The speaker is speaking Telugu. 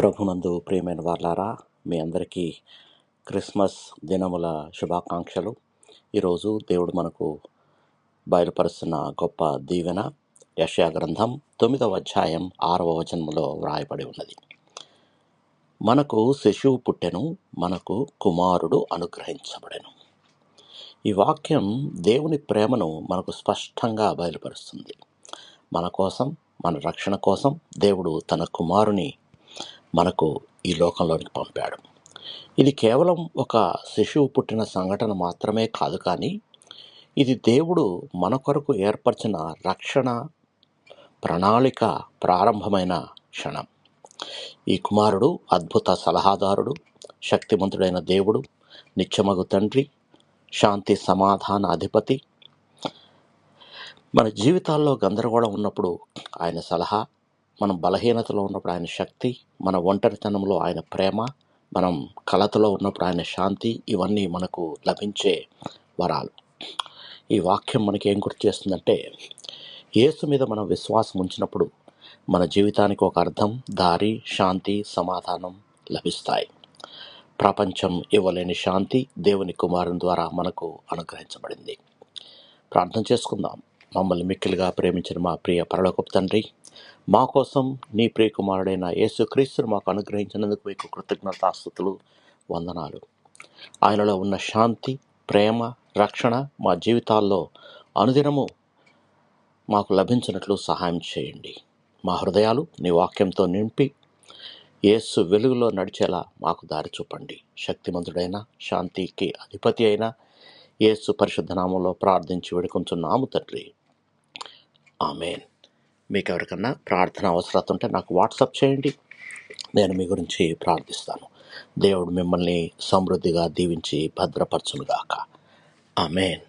ప్రభునందు ప్రియమైన వాళ్ళారా, మీ అందరికీ క్రిస్మస్ దినముల శుభాకాంక్షలు. ఈరోజు దేవుడు మనకు బయలుపరుస్తున్న గొప్ప దీవెన యెషయా గ్రంథం 9వ అధ్యాయం 6వ వచనములో వ్రాయబడి ఉన్నది. మనకు శిశువు పుట్టెను, మనకు కుమారుడు అనుగ్రహించబడెను. ఈ వాక్యం దేవుని ప్రేమను మనకు స్పష్టంగా బయలుపరుస్తుంది. మన కోసం, మన రక్షణ కోసం దేవుడు తన కుమారుని మనకు ఈ లోకంలోనికి పంపాడు. ఇది కేవలం ఒక శిశువు పుట్టిన సంఘటన మాత్రమే కాదు, కానీ ఇది దేవుడు మన కొరకు ఏర్పరిచిన రక్షణ ప్రణాళిక ప్రారంభమైన క్షణం. ఈ కుమారుడు అద్భుత సలహాదారుడు, శక్తిమంతుడైన దేవుడు, నిత్యమగు తండ్రి, శాంతి సమాధాన అధిపతి. మన జీవితాల్లో గందరగోళం ఉన్నప్పుడు ఆయన సలహా, మనం బలహీనతలో ఉన్నప్పుడు ఆయన శక్తి, మన ఒంటరితనంలో ఆయన ప్రేమ, మనం కలతలో ఉన్నప్పుడు ఆయన శాంతి, ఇవన్నీ మనకు లభించే వరాలు. ఈ వాక్యం మనకి ఏం గుర్తు చేస్తుందంటే, యేసు మీద మనం విశ్వాసం ఉంచినప్పుడు మన జీవితానికి ఒక అర్థం, దారి, శాంతి, సమాధానం లభిస్తాయి. ప్రపంచం ఇవ్వలేని శాంతి దేవుని కుమారుని ద్వారా మనకు అనుగ్రహించబడింది. ప్రార్థన చేసుకుందాం. మమ్మల్ని మిక్కిలిగా ప్రేమించిన మా ప్రియ పరలోకపు తండ్రి, మా కోసం నీ ప్రియ కుమారుడైన యేసుక్రీస్తును మాకు అనుగ్రహించినందుకు మీకు కృతజ్ఞతాస్తుతులు, వందనాలు. ఆయనలో ఉన్న శాంతి, ప్రేమ, రక్షణ మా జీవితాల్లో అనుదినము మాకు లభించినట్లు సహాయం చేయండి. మా హృదయాలు నీ వాక్యంతో నింపి యేసు వెలుగులో నడిచేలా మాకు దారి చూపండి. శక్తిమంతుడైన, శాంతికి అధిపతి అయిన యేసు పరిశుద్ధ నామంలో ప్రార్థించి వేడుకొంచున్నాము తండ్రి, ఆమేన్. మీకు ఎవరికన్నా ప్రార్థన అవసరత ఉంటే నాకు వాట్సాప్ చేయండి, నేను మీ గురించి ప్రార్థిస్తాను. దేవుడు మిమ్మల్ని సమృద్ధిగా దీవించి భద్రపరచునుగాక. ఆమేన్.